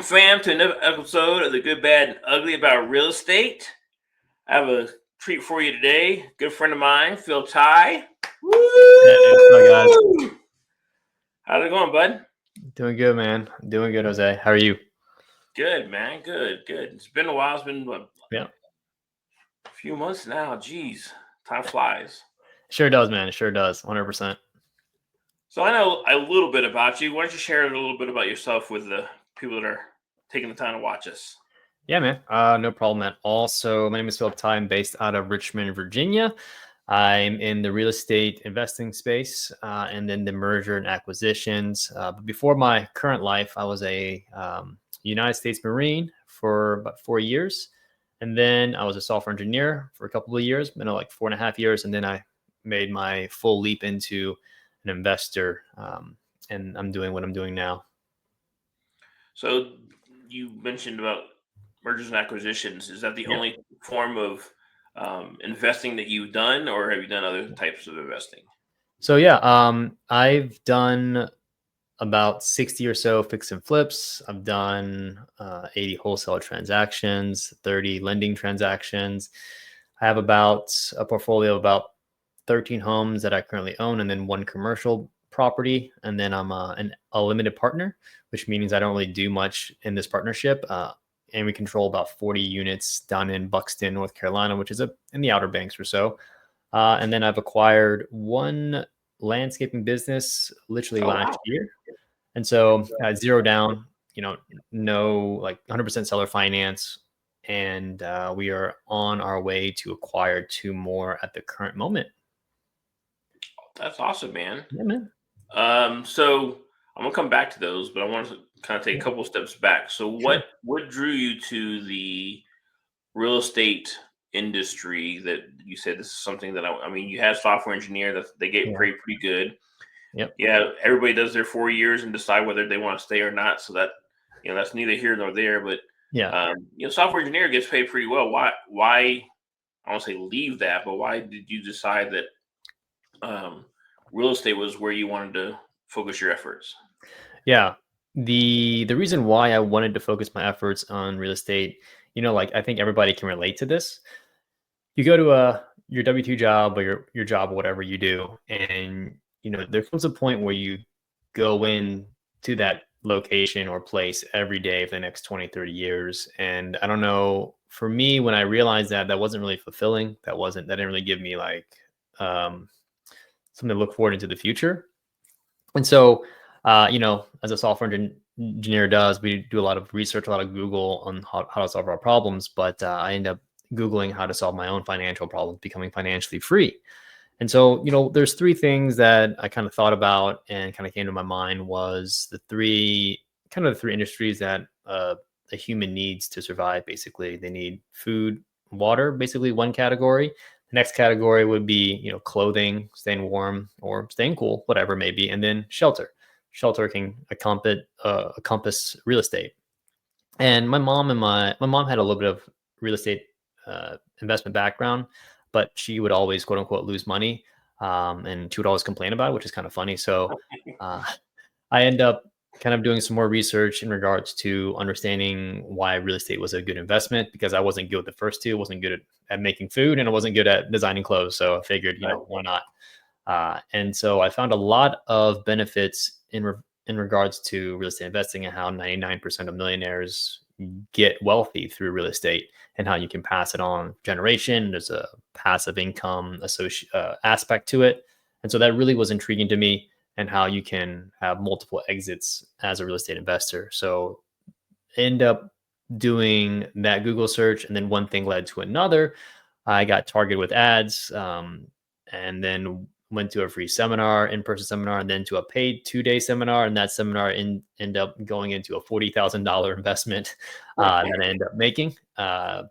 fam, to another episode of the Good, Bad, and Ugly about real estate. I have a treat for you today. Good friend of mine, Phil Ty. Hey, what's up, guys? Woo! How's it going, bud? Doing good, man. Doing good, Jose. How are you? Good, man. Good. It's been a while. It's been Yeah, a few months now. Jeez, time flies. sure does, man. It sure does. 100%. So I know a little bit about you. Why don't you share a little bit about yourself with the people that are taking the time to watch us? Yeah, man. No problem at all. So my name is Philip Ty. I'm based out of Richmond, Virginia. I'm in the real estate investing space and then the merger and acquisitions. But before my current life, I was a United States Marine for about 4 years. And then I was a software engineer for a couple of years, like 4.5 years. And then I made my full leap into an investor. And I'm doing what I'm doing now. So you mentioned about mergers and acquisitions. Is that the Yeah. only form of investing that you've done, or have you done other types of investing? So yeah, I've done about 60 or so fix and flips. I've done 80 wholesale transactions, 30 lending transactions. I have about a portfolio of about 13 homes that I currently own, and then one commercial property. And then I'm a limited partner, which means I don't really do much in this partnership. And we control about 40 units down in Buxton, North Carolina, which is in the Outer Banks or so. And then I've acquired one landscaping business literally Oh last wow! year. And so zero down, no like 100% seller finance. And we are on our way to acquire two more at the current moment. That's awesome, man. Yeah, man. So I'm gonna come back to those, but I want to kind of take a Yeah, couple steps back. So sure. what drew you to the real estate industry that you said this is something that I mean, you had software engineer that they get Yeah. paid pretty good. Yep. Yeah, everybody does their 4 years and decide whether they want to stay or not. So that that's neither here nor there. But Yeah. software engineer gets paid pretty well. Why? I won't say leave that, but why did you decide that um, real estate was where you wanted to focus your efforts? Yeah. The reason why I wanted to focus my efforts on real estate, like I think everybody can relate to this. You go to your W-2 job or your job, whatever you do, and there comes a point where you go in to that location or place every day for the next 20, 30 years. And I don't know, for me, when I realized that wasn't really fulfilling, that didn't really give me like um something to look forward into the future. And so as a software engineer does, we do a lot of research, a lot of Google on how to solve our problems. But I end up Googling how to solve my own financial problems, becoming financially free. And so, there's three things that I kind of thought about and kind of came to my mind was the three industries that a human needs to survive. Basically, they need food, water, basically one category. The next category would be, clothing, staying warm or staying cool, whatever it may be. And then shelter. Shelter can encompass real estate. And my mom had a little bit of real estate investment background, but she would always quote unquote lose money, and she would always complain about it, which is kind of funny. So uh, I end up kind of doing some more research in regards to understanding why real estate was a good investment because I wasn't good with the first two, wasn't good at making food, and I wasn't good at designing clothes. So I figured, Right. why not? And so I found a lot of benefits in regards to real estate investing and how 99% of millionaires get wealthy through real estate and how you can pass it on generation. There's a passive income aspect to it. And so that really was intriguing to me and how you can have multiple exits as a real estate investor. So end up doing that Google search, and then one thing led to another. I got targeted with ads, and then went to a free seminar, in-person seminar, and then to a paid 2-day seminar. And that seminar ended up going into a $40,000 investment that I ended up making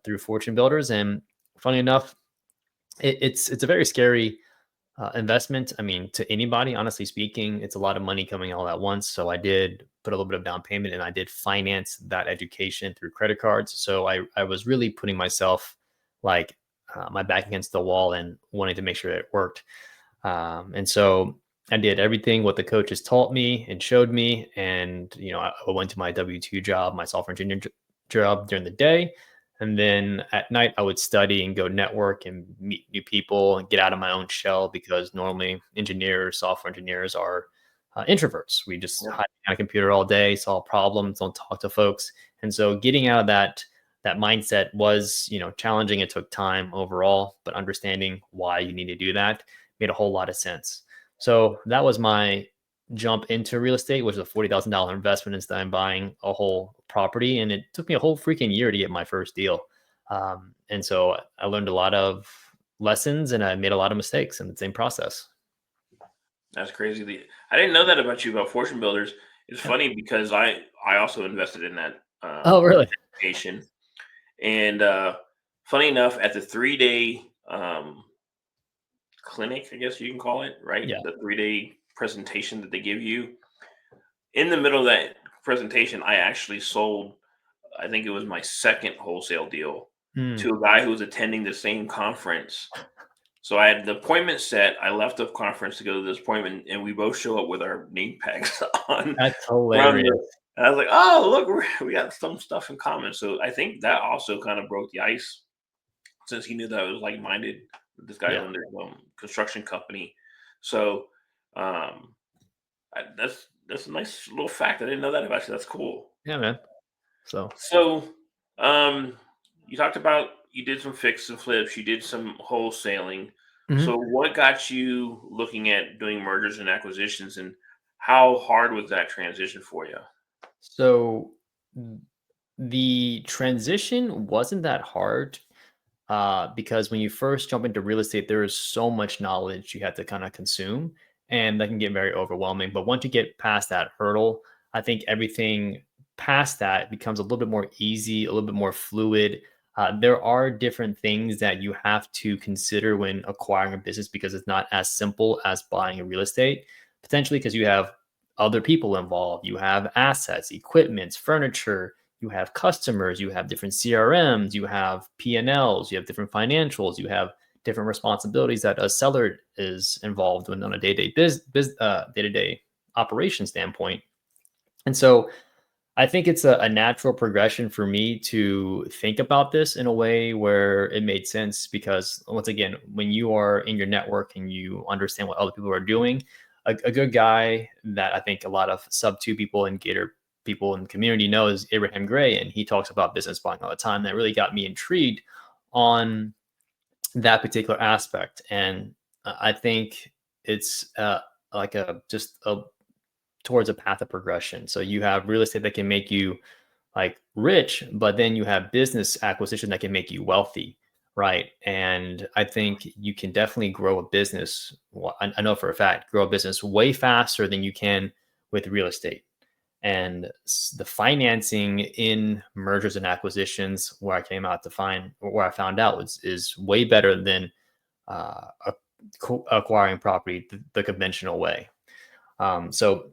through Fortune Builders. And funny enough, it's a very scary investment. I mean, to anybody, honestly speaking, it's a lot of money coming all at once. So I did put a little bit of down payment and I did finance that education through credit cards. So I was really putting myself like my back against the wall and wanting to make sure that it worked. And so I did everything what the coaches taught me and showed me. And, I went to my W-2 job, my software engineer job during the day. And then at night, I would study and go network and meet new people and get out of my own shell because normally engineers, software engineers are introverts. We just Yeah, hide behind a computer all day, solve problems, don't talk to folks. And so getting out of that mindset was, challenging. It took time overall, but understanding why you need to do that made a whole lot of sense. So that was my jump into real estate, which was a $40,000 investment instead of buying a whole property. And it took me a whole freaking year to get my first deal. And so I learned a lot of lessons and I made a lot of mistakes in the same process. that's crazy. I didn't know that about you about fortune builders. It's Yeah. funny because I also invested in that Oh, really? education, and funny enough, at the 3 day clinic, I guess you can call it, right? Yeah. The 3 day presentation that they give you. In the middle of that presentation, I actually sold, I think it was my second wholesale deal Mm, to a guy who was attending the same conference. So I had the appointment set. I left the conference to go to this appointment, and we both show up with our name tags on that's from the. hilarious. And I was like, "Oh, look, we got some stuff in common." So I think that also kind of broke the ice, since he knew that I was like minded. This guy Yeah. owned their construction company, so um, that's a nice little fact. I didn't know that about you. That's cool. Yeah, man. So, So, um, you talked about you did some fix and flips, you did some wholesaling. mhm. So, what got you looking at doing mergers and acquisitions, and how hard was that transition for you? So the transition wasn't that hard because when you first jump into real estate, there is so much knowledge you have to kind of consume, and that can get very overwhelming. But once you get past that hurdle, I think everything past that becomes a little bit more easy, a little bit more fluid. There are different things that you have to consider when acquiring a business because it's not as simple as buying a real estate, potentially because you have other people involved, you have assets, equipment, furniture, you have customers, you have different CRMs, you have P&Ls, you have different financials, you have different responsibilities that a seller is involved in on a day-to-day operation standpoint. And so I think it's a natural progression for me to think about this in a way where it made sense because once again, when you are in your network and you understand what other people are doing, a good guy that I think a lot of sub two people and Gator people in the community know is Abraham Gray, and he talks about business buying all the time. That really got me intrigued on that particular aspect, and I think it's like a just a towards a path of progression. So you have real estate that can make you like rich, but then you have business acquisition that can make you wealthy, right? And I think you can definitely grow a business. Well, I know for a fact, grow a business way faster than you can with real estate. And the financing in mergers and acquisitions, where I came out to find, or where I found out, is way better than uh, acquiring property the conventional way. So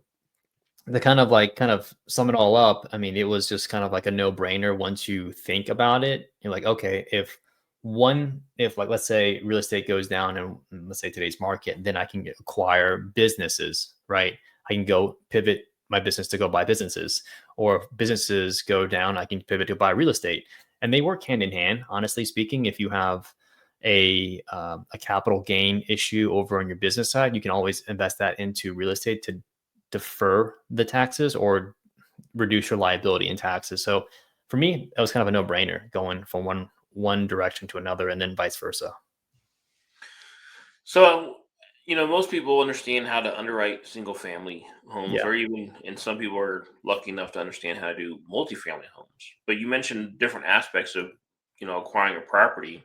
the kind of sum it all up, I mean, it was just kind of like a no-brainer once you think about it. You're like, okay, if like let's say real estate goes down and let's say today's market, then I can acquire businesses, right? I can go pivot my business to go buy businesses, or if businesses go down, I can pivot to buy real estate, and they work hand in hand. Honestly speaking, if you have a capital gain issue over on your business side, you can always invest that into real estate to defer the taxes or reduce your liability in taxes. So for me, that was kind of a no-brainer going from one direction to another and then vice versa. So, most people understand how to underwrite single family homes, Yeah. or even, and some people are lucky enough to understand how to do multifamily homes. But you mentioned different aspects of, acquiring a property,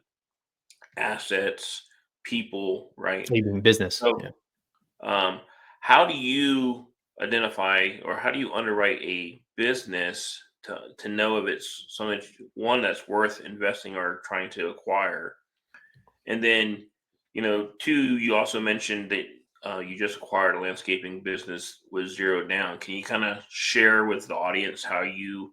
assets, people, right? Even business. So, Yeah. Um, how do you identify, or how do you underwrite a business to know if it's something, one, that's worth investing or trying to acquire? And then, two, you also mentioned that you just acquired a landscaping business with zero down. Can you kind of share with the audience how you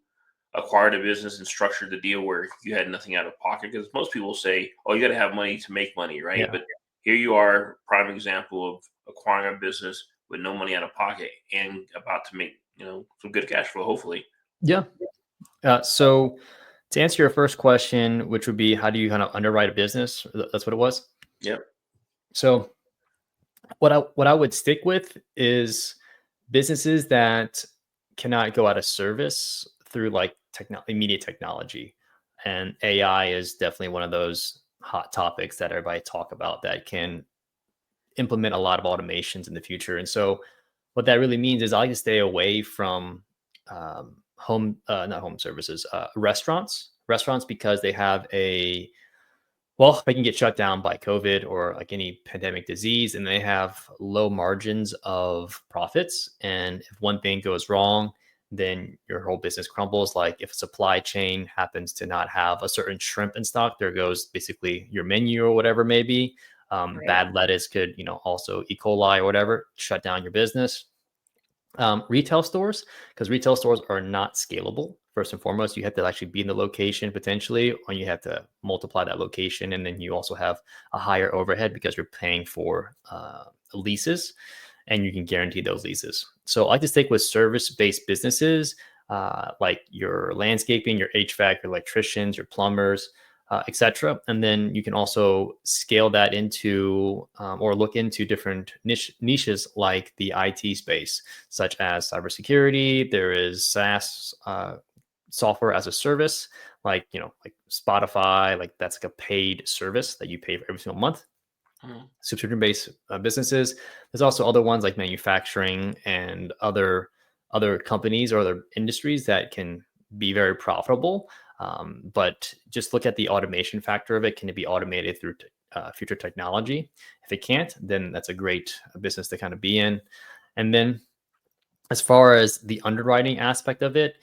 acquired a business and structured the deal where you had nothing out of pocket? Because most people say, "Oh, you got to have money to make money," right? Yeah. But here you are, prime example of acquiring a business with no money out of pocket and about to make some good cash flow, hopefully. Yeah. So to answer your first question, which would be how do you kind of underwrite a business? That's what it was. Yep. So what I would stick with is businesses that cannot go out of service through like immediate technology. And AI is definitely one of those hot topics that everybody talk about that can implement a lot of automations in the future. And so what that really means is I like to stay away from not home services, restaurants because they have they can get shut down by COVID or like any pandemic disease, and they have low margins of profits. And if one thing goes wrong, then your whole business crumbles. Like if a supply chain happens to not have a certain shrimp in stock, there goes basically your menu or whatever may be. Right. Bad lettuce could, also E. coli or whatever, shut down your business. Retail stores, because retail stores are not scalable. First and foremost, you have to actually be in the location potentially, or you have to multiply that location, and then you also have a higher overhead because you're paying for leases, and you can guarantee those leases. So I like to stick with service-based businesses, like your landscaping, your HVAC, your electricians, your plumbers, etc. And then you can also scale that into or look into different niches like the IT space, such as cybersecurity. There is SaaS, software as a service, like Spotify, like that's like a paid service that you pay for every single month. Mhm. Subscription-based businesses. There's also other ones like manufacturing and other companies or other industries that can be very profitable. But just look at the automation factor of it. Can it be automated through future technology? If it can't, then that's a great business to kind of be in. And then as far as the underwriting aspect of it,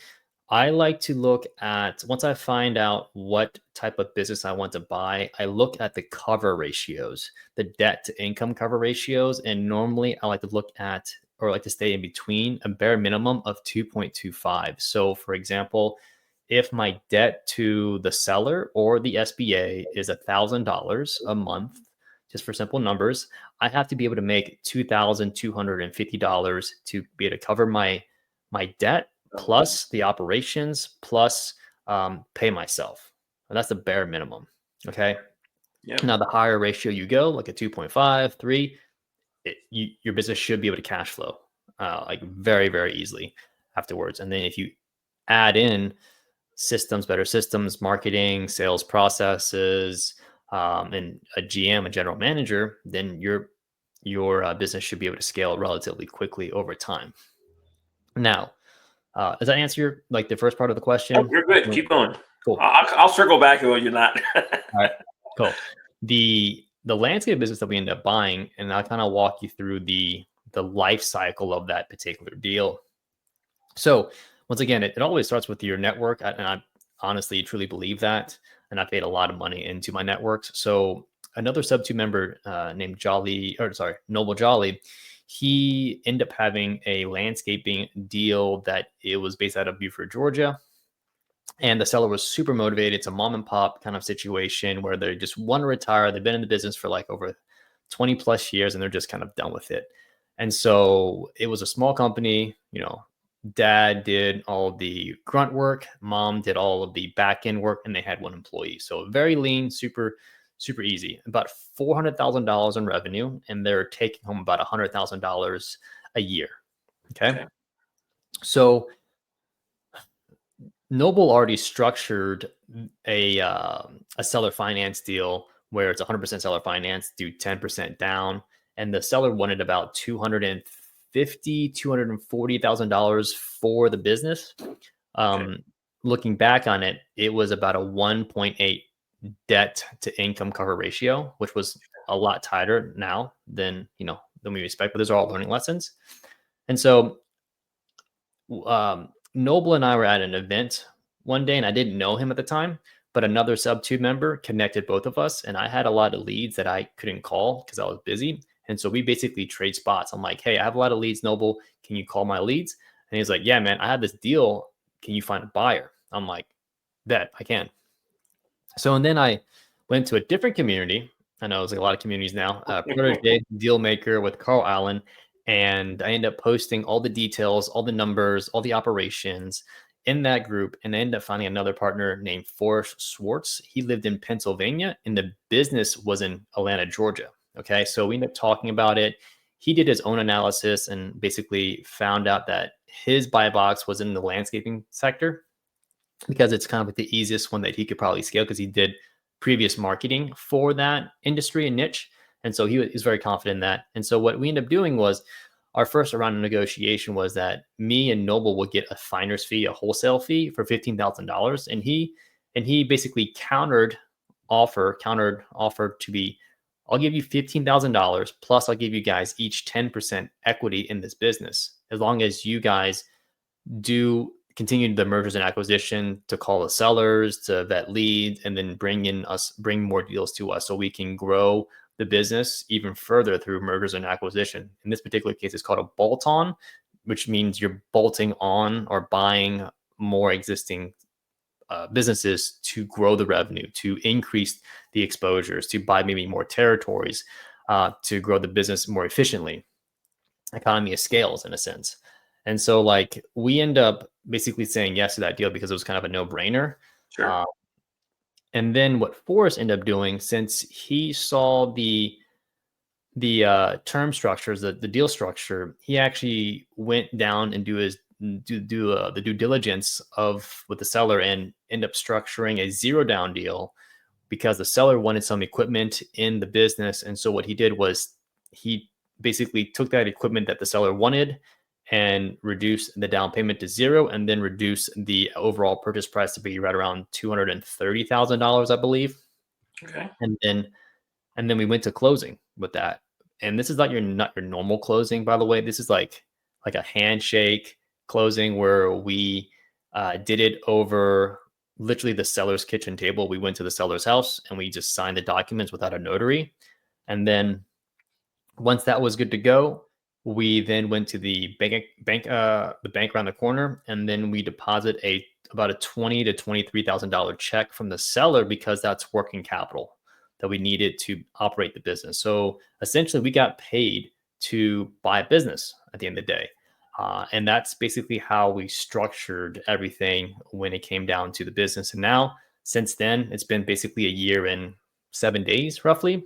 I like to look at once I find out what type of business I want to buy, I look at the cover ratios, the debt to income cover ratios. And normally I like to look at or like to stay in between a bare minimum of 2.25. So, for example, if my debt to the seller or the SBA is $1,000 a month, just for simple numbers, I have to be able to make $2,250 to be able to cover my debt So, plus the operations plus pay myself. And that's the bare minimum. Okay. yep. Now, the higher ratio you go, like a 2.5, 3, your business should be able to cash flow like very, very easily afterwards. And then if you add in better systems, marketing, sales processes, and a GM, a general manager, then your business should be able to scale relatively quickly over time. Now, does that answer the first part of the Nope, question? you're good. Keep going. Cool. I'll circle back when you're not. All right. Cool. The landscape business that we ended up buying, and I'll kind of walk you through the life cycle of that particular deal. So once again, it always starts with your network, and I honestly truly believe that. And I paid a lot of money into my networks. So another sub two member named Noble Jolly, he ended up having a landscaping deal that it was based out of Beaufort, Georgia. And the seller was super motivated. It's a mom and pop kind of situation where they just want to retire. They've been in the business for like over 20 plus years and they're just kind of done with it. And so it was a small company, dad did all the grunt work, mom did all of the back end work, and they had one employee. So very lean, super, super easy. About $400,000 in revenue, and they're taking home about $100,000 a year. Okay. Okay. So Noble already structured a seller finance deal where it's 100% seller finance, do 10% down, and the seller wanted about $240,000 for the business. Looking back on it, it was about a 1.8 debt to income cover ratio, which was a lot tighter now than we expect. But those are all learning lessons, and so Noble and I were at an event one day, and I didn't know him at the time, but another sub two member connected both of us, and I had a lot of leads that I couldn't call because I was busy. And so we basically trade spots. I'm like, hey, I have a lot of leads, Noble. Can you call my leads? And he's like, yeah, man, I have this deal. Can you find a buyer? I'm like, bet I can. So, and then I went to a different community I know it's like a lot of communities now. Protege, deal maker with Carl Allen, and I end up posting all the details, all the numbers, all the operations in that group, and I end up finding another partner named Forrest Schwartz. He lived in Pennsylvania, and the business was in Atlanta, Georgia. Okay, so we ended up talking about it. He did his own analysis and basically found out that his buy box was in the landscaping sector because it's kind of like the easiest one that he could probably scale because he did previous marketing for that industry and niche. And so he was very confident in that. And so what we ended up doing was our first round of negotiation was that me and Noble would get a finder's fee, a wholesale fee for $15,000. And he basically countered offered to be, I'll give you $15,000 plus I'll give you guys each 10% equity in this business as long as you guys do continue the mergers and acquisition to call the sellers, to vet leads, and then bring more deals to us so we can grow the business even further through mergers and acquisition. In this particular case, it's called a bolt on, which means you're bolting on or buying more existing businesses to grow the revenue, to increase the exposures, to buy maybe more territories, to grow the business more efficiently. Economy of scales in a sense. And so like we end up basically saying yes to that deal because it was kind of a no-brainer. Sure. Uh, and then what Forrest ended up doing, since he saw the term structures, the deal structure, he actually went down and do the due diligence of with the seller and end up structuring a zero down deal because the seller wanted some equipment in the business. And so what he did was he basically took that equipment that the seller wanted and reduced the down payment to zero and then reduce the overall purchase price to be right around $230,000, I believe. Okay. And then we went to closing with that. And this is not your normal closing, by the way. This is like a handshake closing where we did it over literally the seller's kitchen table. We went to the seller's house and we just signed the documents without a notary. And then once that was good to go, we then went to the bank around the corner, and then we deposit about a $20,000 to $23,000 check from the seller because that's working capital that we needed to operate the business. So essentially, we got paid to buy a business at the end of the day. And that's basically how we structured everything when it came down to the business. And now, since then, it's been basically a year and 7 days, roughly,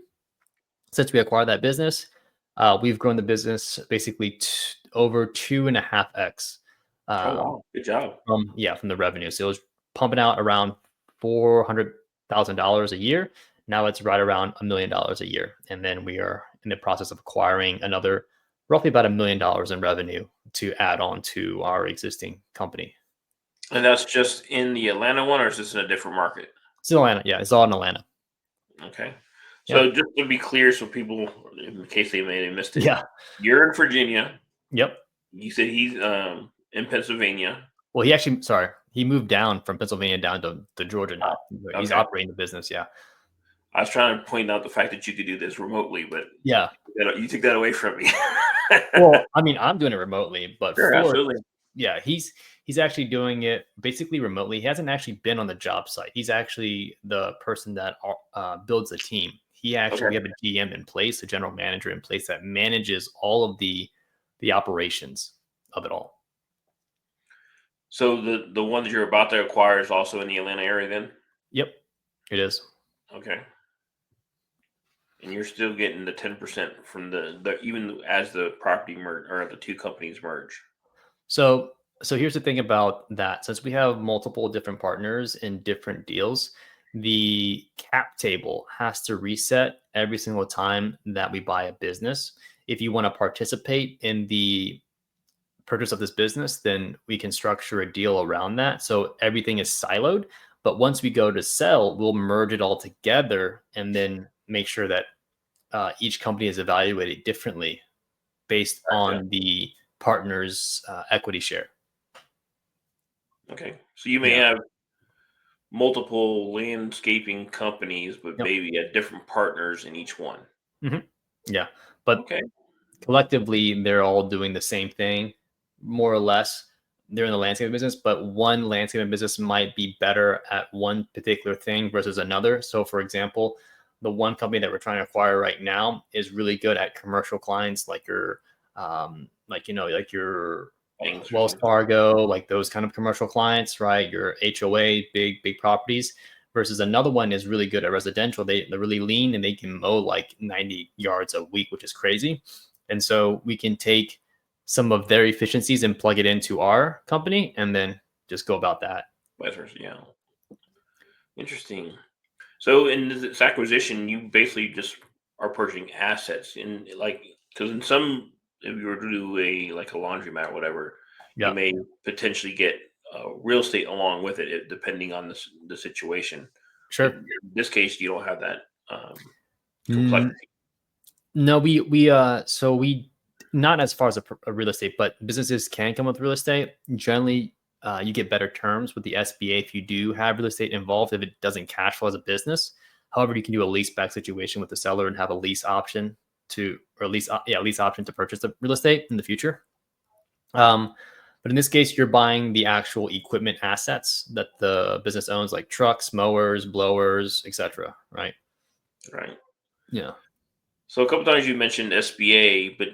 since we acquired that business. We've grown the business basically over 2.5x Oh uh, wow, good job. from the revenue. So it was pumping out around $400,000 a year. Now it's right around $1 million a year, and then we are in the process of acquiring another roughly about $1 million in revenue to add on to our existing company. And that's just in the Atlanta one, or is this in a different market? It's in Atlanta, yeah. It's all in Atlanta. Okay. Yeah, So just to be clear, so people, in case they may have missed it, yeah, you're in Virginia. yep. You said he's in Pennsylvania. Well, he actually, sorry, he moved down from Pennsylvania down to Georgia Oh, now. He's okay. operating the business. Yeah, I was trying to point out the fact that you could do this remotely, but yeah. you took that away from me. Well, I mean, I'm doing it remotely, but Sure, for absolutely. yeah, he's actually doing it basically remotely. He hasn't actually been on the job site. He's actually the person that builds the team. Okay. We have a GM in place, a general manager in place that manages all of the operations of it all. So the one that you're about to acquire is also in the Atlanta area, then? Yep, it is. Okay. And you're still getting the 10% from the even as the property merge or the two companies merge. So here's the thing about that. Since we have multiple different partners in different deals, the cap table has to reset every single time that we buy a business. If you want to participate in the purchase of this business, then we can structure a deal around that. So everything is siloed. But once we go to sell, we'll merge it all together and then make sure that each company is evaluated differently based Gotcha. on the partner's equity share. Okay. So you may Yeah. have multiple landscaping companies, but Yep. maybe at different partners in each one. hmm Yeah. But Okay. collectively, they're all doing the same thing, more or less. They're in the landscaping business, but one landscaping business might be better at one particular thing versus another. So, for example, the one company that we're trying to acquire right now is really good at commercial clients, like your like your Banks or Wells something. Fargo, like those kind of commercial clients, right? Your HOA, big properties. Versus another one is really good at residential. They're really lean and they can mow like 90 yards a week, which is crazy. And so we can take some of their efficiencies and plug it into our company and then just go about that. Vice versa. Yeah. Interesting. So in this acquisition, you basically just are purchasing assets in like because in some if you were to do a like a laundromat or whatever, you Yeah, may potentially get real estate along with it, depending on the situation. But sure. in this case, you don't have that Mm, complexity. no, so we not as far as a real estate, but businesses can come with real estate. Generally, you get better terms with the SBA if you do have real estate involved. If it doesn't cash flow as a business, however, you can do a lease back situation with the seller and have a lease option or lease option to purchase the real estate in the future. Um, but in this case, you're buying the actual equipment assets that the business owns, like trucks, mowers, blowers, etc. Right? Right. Yeah. So a couple times you mentioned SBA, but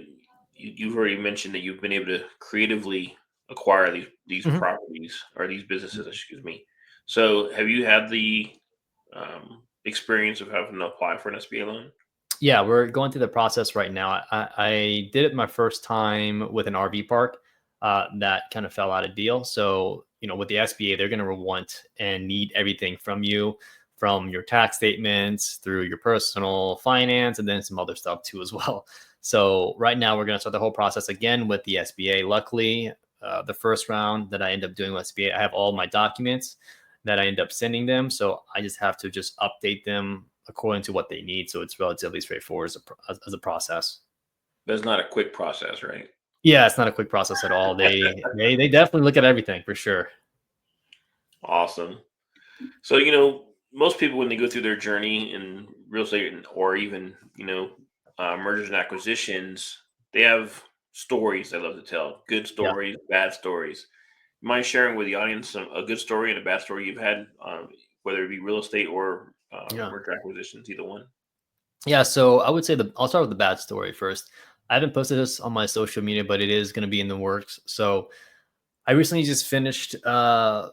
you've already mentioned that you've been able to creatively acquire these Mhm. properties or these businesses, excuse me. So have you had the experience of having to apply for an SBA loan? Yeah, we're going through the process right now. I did it my first time with an RV park that kind of fell out of deal. So, with the SBA, they're going to want and need everything from you, from your tax statements through your personal finance, and then some other stuff too as well. So, right now, we're going to start the whole process again with the SBA. Luckily, the first round that I end up doing with SBA, I have all my documents that I end up sending them. So I just have to just update them according to what they need. So it's relatively straightforward as a process. That's not a quick process, right? Yeah, it's not a quick process at all. They definitely look at everything for sure. Awesome. So, most people when they go through their journey in real estate or even, mergers and acquisitions, they have stories they love to tell. Good Yeah, stories, bad stories. Mind sharing with the audience a good story and a bad story you've had, whether it be real estate or yeah, merger acquisitions, either one? yeah. So I would say I'll start with the bad story first. I haven't posted this on my social media, but it is going to be in the works. So I recently just finished a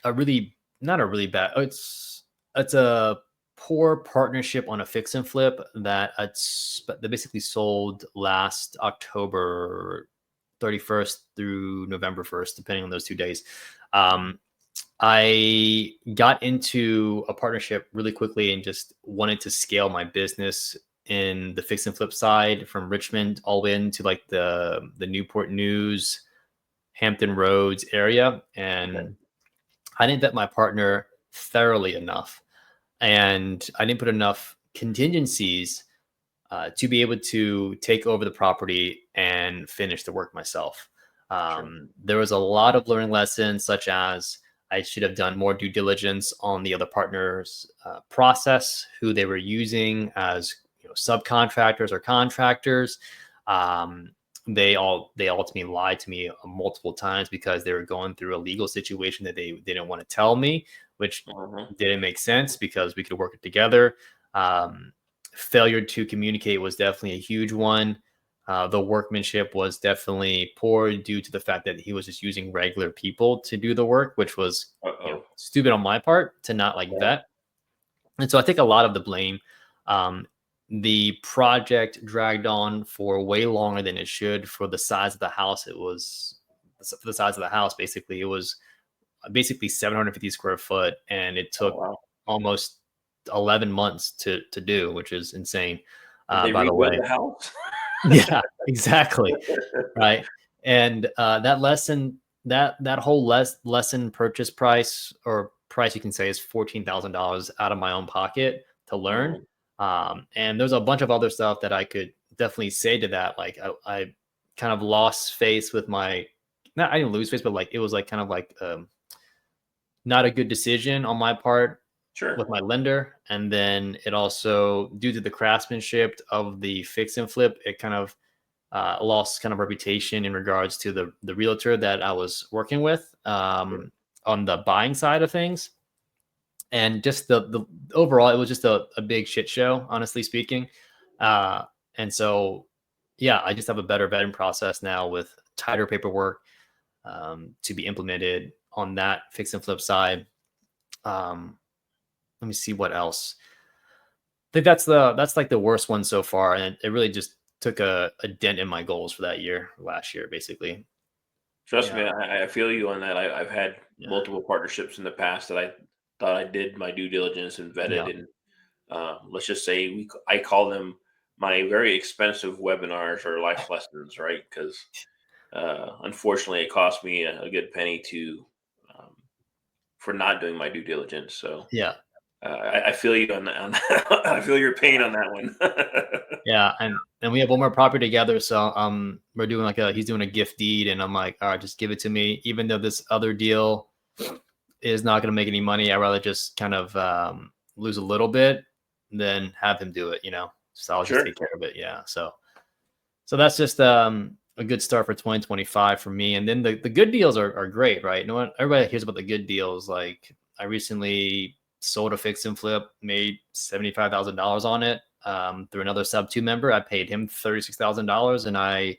really not a really bad. It's a poor partnership on a fix and flip that basically sold last October 31st through November 1st, depending on those 2 days. Um, I got into a partnership really quickly and just wanted to scale my business in the fix and flip side from Richmond all the way into like the Newport News, Hampton Roads area. Okay. And I didn't vet my partner thoroughly enough, and I didn't put enough contingencies to be able to take over the property and finish the work myself. Sure. There was a lot of learning lessons, such as I should have done more due diligence on the other partners' process, who they were using as subcontractors or contractors. Um, they ultimately lied to me multiple times because they were going through a legal situation that they didn't want to tell me, which Uh-huh. didn't make sense because we could work it together. Um, Failure to communicate was definitely a huge one. The workmanship was definitely poor due to the fact that he was just using regular people to do the work, which was Uh-oh. stupid on my part to not like Yeah. vet. And so I think a lot of the blame. Um, the project dragged on for way longer than it should for the size of the house. It was for the size of the house. Basically, it was basically 750 square foot, and it Oh, took wow. almost 11 months to do, which is insane. Did they By the rebuild way, the house? yeah, exactly, right. And that whole lesson purchase price or price you can say is $14,000 out of my own pocket to learn. Mhm. And there's a bunch of other stuff that I could definitely say to that. Like I kind of lost face with my, not I didn't lose face, but like it was like kind of like not a good decision on my part with Sure. my lender. And then it also, due to the craftsmanship of the fix and flip, it kind of lost kind of reputation in regards to the realtor that I was working with on the buying side of things. And just the overall, it was just a big shit show, honestly speaking. Uh, and so, yeah, I just have a better vetting process now with tighter paperwork to be implemented on that fix and flip side. Um, let me see what else. I think that's like the worst one so far, and it really just took a dent in my goals for that year, last year, basically. Trust Yeah, me, I feel you on that. I've had yeah, multiple partnerships in the past that I thought I did my due diligence and yeah, vetted, and let's just say I call them my very expensive webinars or life lessons, right? Because unfortunately, it cost me a good penny to um, for not doing my due diligence. So yeah. I feel you on that. I feel your pain on that one. Yeah, and we have one more property together, so we're doing like a he's doing a gift deed, and I'm like, all right, just give it to me. Even though this other deal is not going to make any money, I'd rather just kind of lose a little bit than have him do it. So I'll just Sure. take care of it. Yeah, so that's just a good start for 2025 for me. And then the good deals are great, right? No one, everybody hears about the good deals. Like I recently sold a fix and flip, made $75,000 on it through another sub two member. I paid him $36,000, and I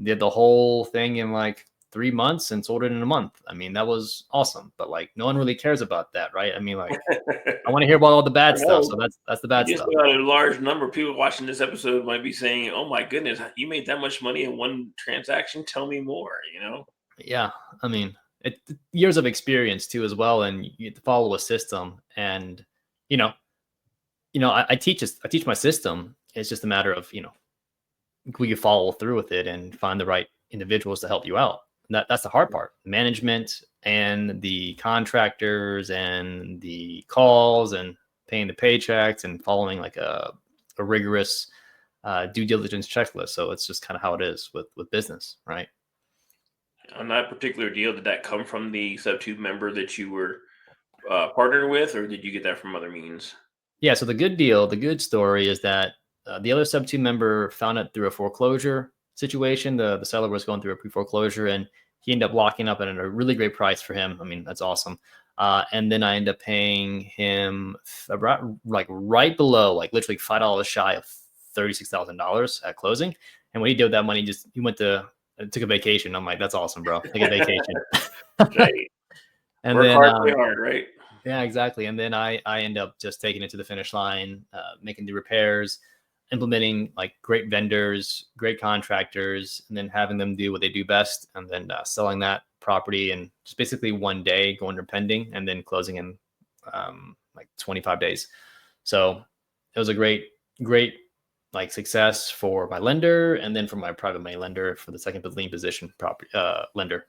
did the whole thing in like 3 months and sold it in a month. I mean, that was awesome. But like, no one really cares about that, right? I mean, like, I want to hear about all the I bad stuff. So know. that's the You bad just stuff. got a large number of people watching this episode might be saying, "Oh my goodness, you made that much money in one transaction? Tell me more." Yeah, I mean, years of experience too as well, and you have to follow a system. And you know, I teach my system. It's just a matter of will you follow through with it and find the right individuals to help you out. That's the hard part. Management and the contractors and the calls and paying the paychecks and following like a rigorous due diligence checklist. So it's just kind of how it is with business, right? On that particular deal, did that come from the sub-tube member that you were partnered with, or did you get that from other means? Yeah. So the good story is that the other sub two member found it through a foreclosure situation. The seller was going through a pre foreclosure, and he ended up locking up at a really great price for him. I mean, that's awesome. And then I ended up paying him about like right below, like literally $5 shy of $36,000 at closing. And what he did with that money, just he went to took a vacation. I'm like, that's awesome, bro. Take a vacation. Right. And Work then hard, play hard, right? yeah, exactly. And then I end up just taking it to the finish line, making the repairs, implementing like great vendors, great contractors, and then having them do what they do best, and then selling that property in just basically one day, going to pending, and then closing in like 25 days. So it was a great like success for my lender, and then for my private money lender for the second lien position property lender.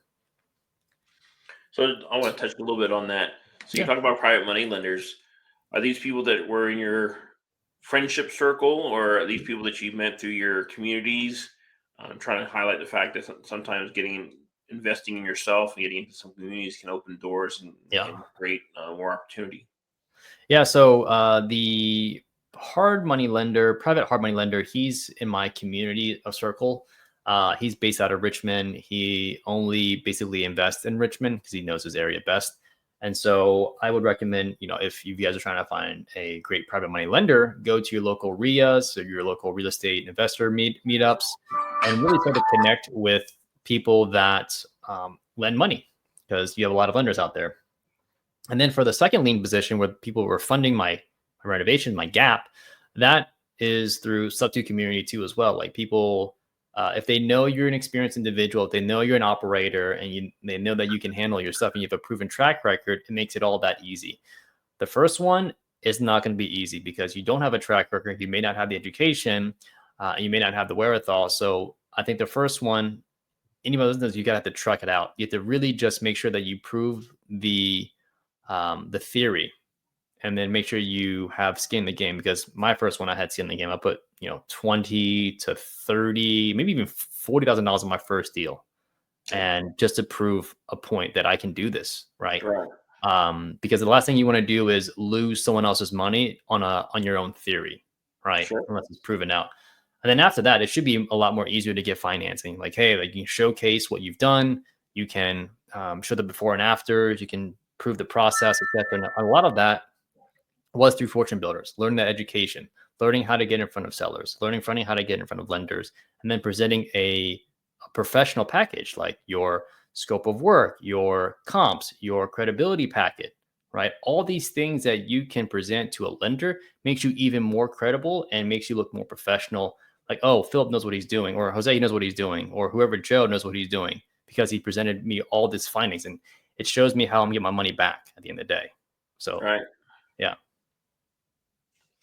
So I want to touch a little bit on that. So you Yeah. talk about private money lenders. Are these people that were in your friendship circle, or are these people that you met through your communities? I'm trying to highlight the fact that sometimes getting investing in yourself and getting into some communities can open doors Yeah. and create more opportunity. Yeah, so the private hard money lender, he's in my community of circle. He's based out of Richmond. He only basically invests in Richmond because he knows his area best. And so I would recommend, if you guys are trying to find a great private money lender, go to your local RIAs or your local real estate investor meetups and really try to connect with people that lend money because you have a lot of lenders out there. And then for the second lien position where people were funding my renovation, my gap, that is through sub-two community too as well. Like people, if they know you're an experienced individual, if they know you're an operator and they know that you can handle your stuff and you have a proven track record, it makes it all that easy. The first one is not going to be easy because you don't have a track record. You may not have the education. You may not have the wherewithal. So I think the first one, anybody listening to this, you gotta have to truck it out. You have to really just make sure that you prove the theory, and then make sure you have skin in the game. Because my first one, I had skin in the game. I put 20 to 30, maybe even $40,000 in my first deal, Okay. and just to prove a point that I can do this, right? Right. Because the last thing you want to do is lose someone else's money on your own theory, right? Sure. Unless it's proven out. And then after that, it should be a lot more easier to get financing. Like, hey, like you can showcase what you've done. You can show the before and afters. You can prove the process, etc. And a lot of that was through fortune builders, learning that education, learning how to get in front of sellers, learning how to get in front of lenders, and then presenting a professional package like your scope of work, your comps, your credibility packet, right? All these things that you can present to a lender makes you even more credible and makes you look more professional. Like, oh, Philip knows what he's doing, or Jose knows what he's doing, or whoever Joe knows what he's doing because he presented me all this findings, and it shows me how I'm getting my money back at the end of the day. So, Right. yeah,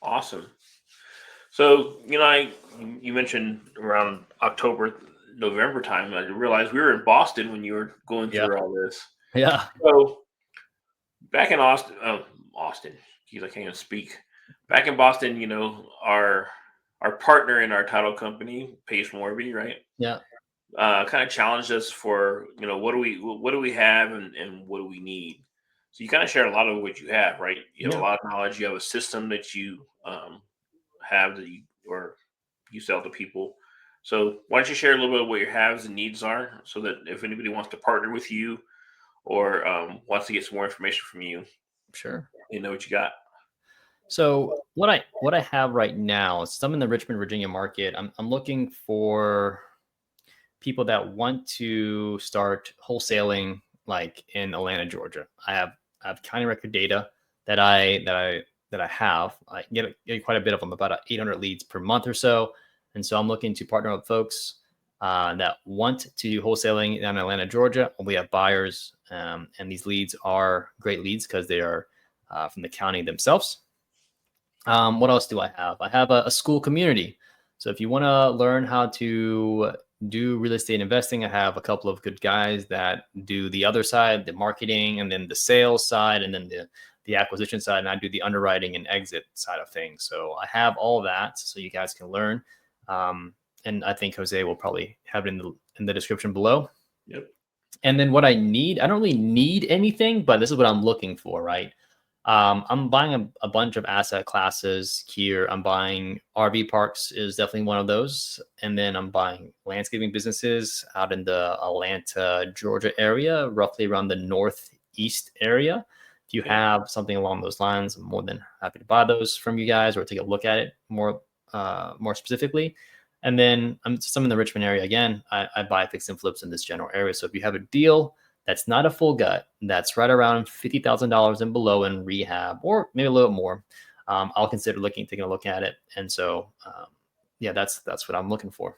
Awesome. So, you mentioned around October, November time. I realized we were in Boston when you were going yeah, through all this. yeah, So back in Austin, geez, I can't even speak. Back in Boston, our partner in our title company, Pace Morby, right? yeah, Kind of challenged us for, what do we have, and what do we need. So you kind of share a lot of what you have, right? You have a yeah, lot of knowledge. You have a system that you have that you sell to people. So why don't you share a little bit of what your haves and needs are, so that if anybody wants to partner with you, or wants to get some more information from you, sure. they know what you got. So what I have right now is I'm in the Richmond, Virginia market. I'm looking for people that want to start wholesaling like in Atlanta, Georgia. I have county record data that I have. I get quite a bit of them, about 800 leads per month or so, and so I'm looking to partner with folks that want to do wholesaling down in Atlanta, Georgia. We have buyers, and these leads are great leads because they are from the county themselves. What else do I have? I have a school community. So if you want to learn how to do real estate investing, I have a couple of good guys that do the other side, the marketing, and then the sales side, and then the acquisition side, and I do the underwriting and exit side of things. So I have all that, so you guys can learn. And I think Jose will probably have it in the description below. Yep. And then what I need, I don't really need anything, but this is what I'm looking for, right? I'm buying a bunch of asset classes here. I'm buying RV parks is definitely one of those. And then I'm buying landscaping businesses out in the Atlanta, Georgia area, roughly around the northeast area. If you Okay. have something along those lines, I'm more than happy to buy those from you guys or take a look at it more specifically. And then some in the Richmond area again. I buy fix and flips in this general area. So if you have a deal that's not a full gut, that's right around $50,000 and below in rehab, or maybe a little more, I'll consider taking a look at it. And so, yeah, that's what I'm looking for.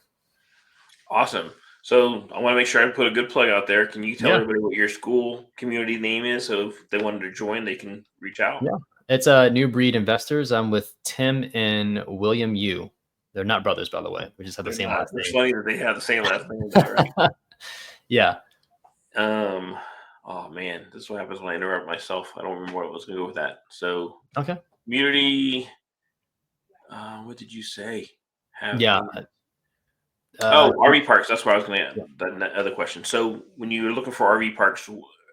Awesome. So I want to make sure I put a good plug out there. Can you tell Yeah, everybody what your school community name is, so if they wanted to join, they can reach out? yeah. It's a New Breed Investors. I'm with Tim and William Yu. They're not brothers, by the way. We just have the They're same not. last It's name. funny that they have the same last name, though, right? Yeah. Um. Oh man, this is what happens when I interrupt myself. I don't remember what I was going to go with that. So Okay. community. What did you say? Have Yeah. needs. Uh, Oh, RV parks. That's what I was going yeah. to. The other question. So when you're looking for RV parks,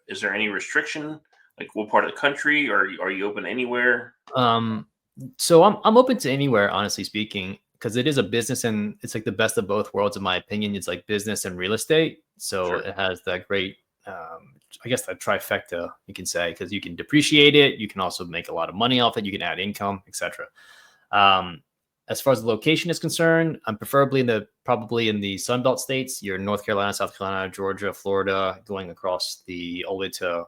is there any restriction? Like what part of the country? Or are you open anywhere? Um, so I'm open to anywhere, honestly speaking, because it is a business and it's like the best of both worlds, in my opinion. It's like business and real estate. So Sure. it has that great, I guess, that trifecta, you can say, because you can depreciate it, you can also make a lot of money off it, you can add income, etc. Um, as far as the location is concerned, I'm preferably probably in the Sun Belt states. You're North Carolina, South Carolina, Georgia, Florida, going across the all the way to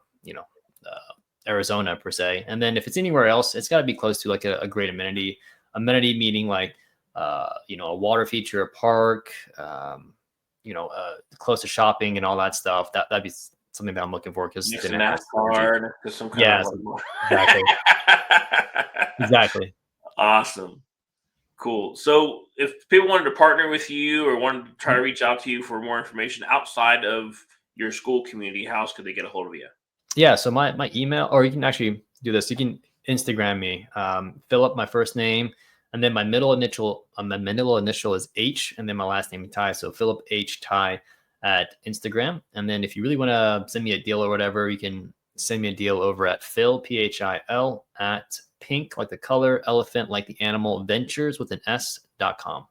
uh, Arizona per se. And then if it's anywhere else, it's got to be close to like a great amenity. Amenity meaning like a water feature, a park, close to shopping and all that stuff. That'd be something that I'm looking for because Next then to it adds synergy. NASCAR, next to some kind of Yes, exactly, exactly. Awesome. Cool. So if people wanted to partner with you or wanted to try to Mhm. reach out to you for more information outside of your school community, how else could they get a hold of you? Yeah, so my email, or you can actually do this. You can Instagram me, fill up my first name, and then my middle initial is H, and then my last name Ty. So Philip H Ty at Instagram. And then if you really want to send me a deal or whatever, you can send me a deal over at Phil at pink like the color, elephant like the animal, ventures with an S.com.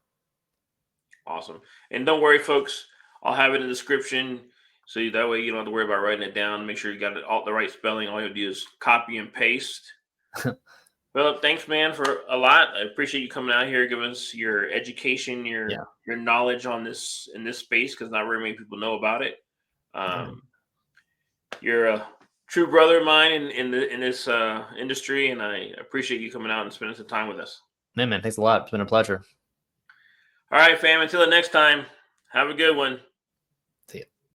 Awesome. And don't worry, folks. I'll have it in the description. So that way you don't have to worry about writing it down. Make sure you got it all the right spelling. All you have to do is copy and paste. Well, thanks, man, for a lot. I appreciate you coming out here, giving us your education, Yeah. your knowledge on this in this space, because not very many people know about it. Yeah. Um, you're a true brother of mine in this industry, and I appreciate you coming out and spending some time with us. Man, thanks a lot. It's been a pleasure. All right, fam. Until the next time, have a good one.